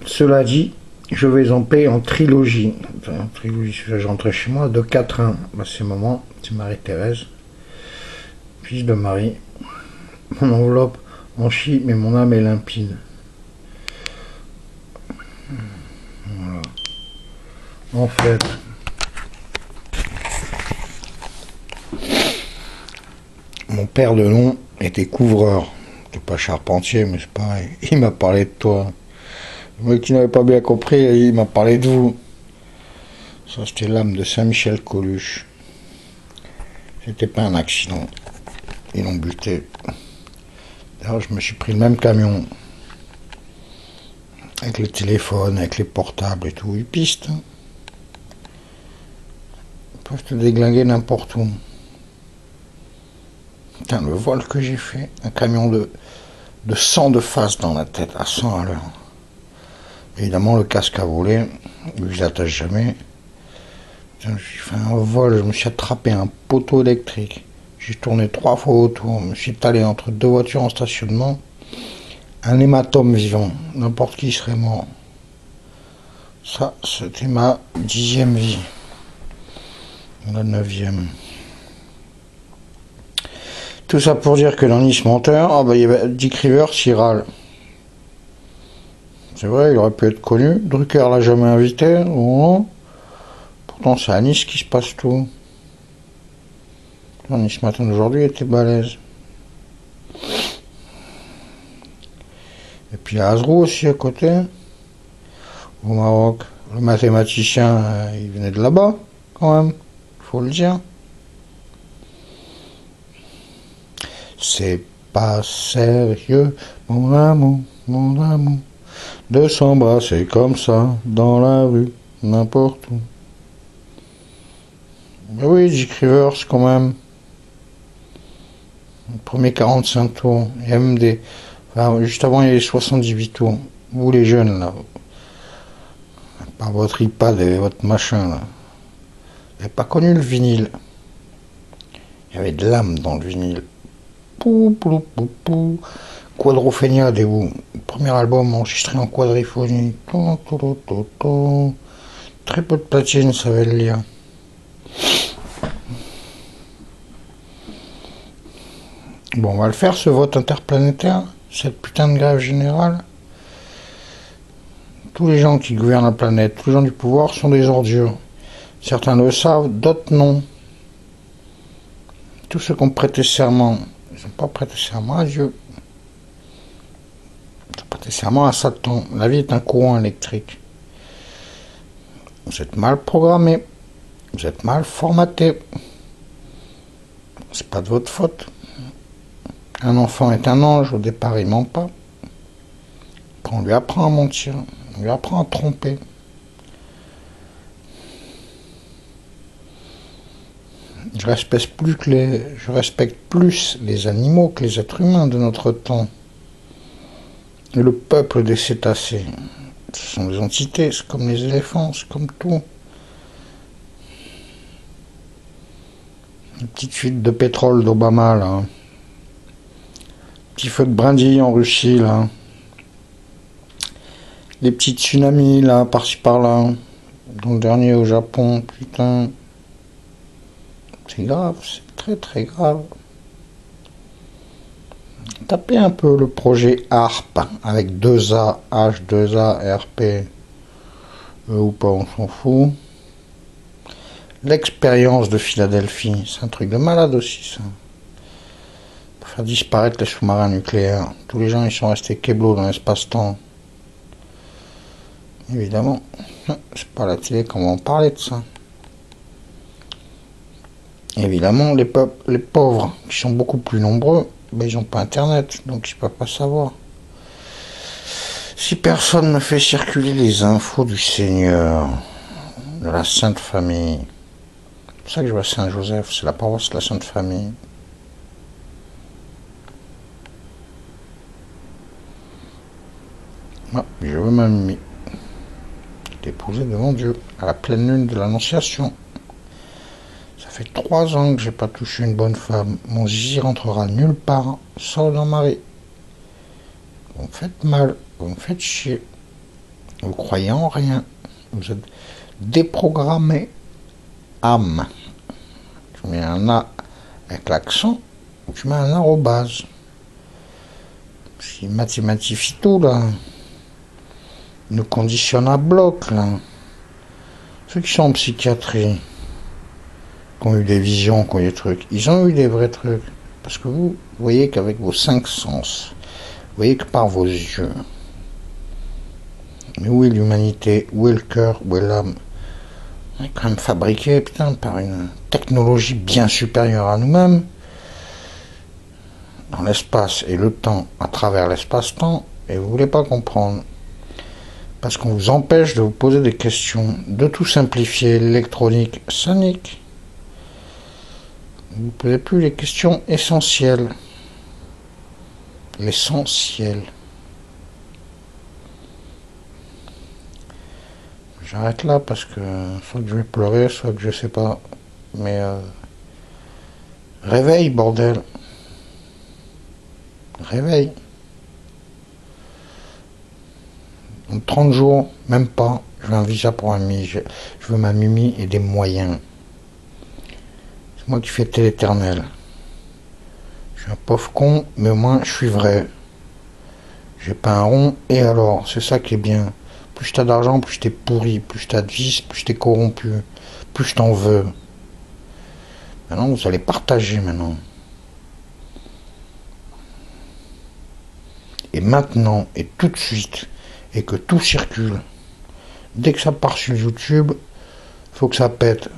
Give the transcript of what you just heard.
Cela dit, je vais en payer en trilogie. Enfin, en trilogie, je rentrais chez moi de 4-1. Bah, c'est maman, c'est Marie-Thérèse, fils de Marie. Mon enveloppe en chie, mais mon âme est limpide. Voilà. En fait, mon père de nom était couvreur. C'est pas charpentier, mais c'est pareil. Il m'a parlé de toi. Moi qui n'avais pas bien compris, il m'a parlé de vous. Ça, c'était l'âme de Saint-Michel-Coluche. C'était pas un accident. Ils l'ont buté. D'ailleurs, je me suis pris le même camion. Avec le téléphone, avec les portables et tout. Ils pistent. Ils peuvent te déglinguer n'importe où. Putain, le vol que j'ai fait. Un camion de 100 de face dans la tête, à 100 à l'heure. Évidemment, le casque a volé. Lui, je l'attache jamais. J'ai fait un vol, je me suis attrapé un poteau électrique. J'ai tourné 3 fois autour. Je me suis étalé entre 2 voitures en stationnement. Un hématome vivant. N'importe qui serait mort. Ça, c'était ma 10e vie. La 9e. Tout ça pour dire que dans Nice Menteur, il y avait Dick Rivers, il râle. C'est vrai, il aurait pu être connu. Drucker l'a jamais invité. Oh. Pourtant, c'est à Nice qu'il se passe tout. Nice Matin d'aujourd'hui était balèze. Et puis à Azrou aussi à côté, au Maroc. Le mathématicien, il venait de là-bas, quand même, faut le dire. C'est pas sérieux, mon amour, de s'embrasser comme ça, dans la rue, n'importe où. Mais oui, Dick Rivers, quand même. Le premier 45 tours, il y a même des... Enfin, juste avant, il y avait 78 tours. Vous, les jeunes, là, par votre iPad et votre machin, là, vous n'avez pas connu le vinyle. Il y avait de l'âme dans le vinyle. Quadrophenia, des vous. Premier album enregistré en quadriphonie. Très peu de platine, ça va le lire. Bon, on va le faire, ce vote interplanétaire, cette putain de grève générale. Tous les gens qui gouvernent la planète, tous les gens du pouvoir sont des ordures. Certains le savent, d'autres non. Tous ceux qui ont prêté serment, ils n'ont pas prêté serment à Dieu. Ils ont prêté serment à Satan. La vie est un courant électrique. Vous êtes mal programmé. Vous êtes mal formaté. C'est pas de votre faute. Un enfant est un ange, au départ il ment pas. Après on lui apprend à mentir, on lui apprend à tromper. Je respecte plus les animaux que les êtres humains de notre temps. Et le peuple des cétacés, ce sont des entités, c'est comme les éléphants, c'est comme tout. Une petite fuite de pétrole d'Obama, là. Petit feu de brindilles en Russie, là. Les petits tsunamis, là, par-ci par-là. Dont le dernier au Japon, putain. C'est grave, c'est très très grave. Tapez un peu le projet ARP, avec 2 A, H, 2 A, RP. Ou pas, on s'en fout. L'expérience de Philadelphie, c'est un truc de malade aussi, ça. Pour faire disparaître les sous-marins nucléaires. Tous les gens, ils sont restés keblo dans l'espace-temps. Évidemment, c'est pas à la télé qu'on va en parler de ça. Évidemment, les pauvres, qui sont beaucoup plus nombreux, ben, ils n'ont pas internet, donc ils ne peuvent pas savoir. Si personne ne fait circuler les infos du Seigneur, de la Sainte Famille, c'est pour ça que je vois Saint-Joseph, c'est la paroisse de la Sainte Famille. Ah, je veux ma mie. Déposée devant Dieu, à la pleine lune de l'Annonciation. Ça fait 3 ans que j'ai pas touché une bonne femme. Mon zizi rentrera nulle part, sauf dans Marie. Vous me faites mal, vous me faites chier. Vous croyez en rien. Vous êtes déprogrammé. Âme. Tu mets un A avec l'accent, tu mets un arrobase. Si mathématifie tout, là. Nous conditionne à bloc, là. Ceux qui sont en psychiatrie, qui ont eu des visions, qui ont eu des trucs, ils ont eu des vrais trucs. Parce que vous voyez qu'avec vos 5 sens, vous voyez que par vos yeux. Mais où est l'humanité? Où est le cœur? Où est l'âme? On est quand même fabriqué, putain, par une technologie bien supérieure à nous-mêmes, dans l'espace et le temps, à travers l'espace-temps, et vous voulez pas comprendre. Parce qu'on vous empêche de vous poser des questions, de tout simplifier, l'électronique, ça nique. Vous ne posez plus les questions essentielles. L'essentiel. J'arrête là parce que soit que je vais pleurer, soit que je sais pas. Mais réveille, bordel. Réveille. En 30 jours, même pas, je veux un visa pour un mimi. Je veux ma mimi et des moyens. C'est moi qui fêtais l'éternel. Je suis un pauvre con, mais au moins je suis vrai. J'ai pas un rond, et alors, c'est ça qui est bien. Plus t'as d'argent, plus t'es pourri, plus t'as de vices, plus t'es corrompu, plus je t'en veux. Maintenant, vous allez partager maintenant. Et maintenant, et tout de suite, et que tout circule. Dès que ça part sur YouTube, faut que ça pète.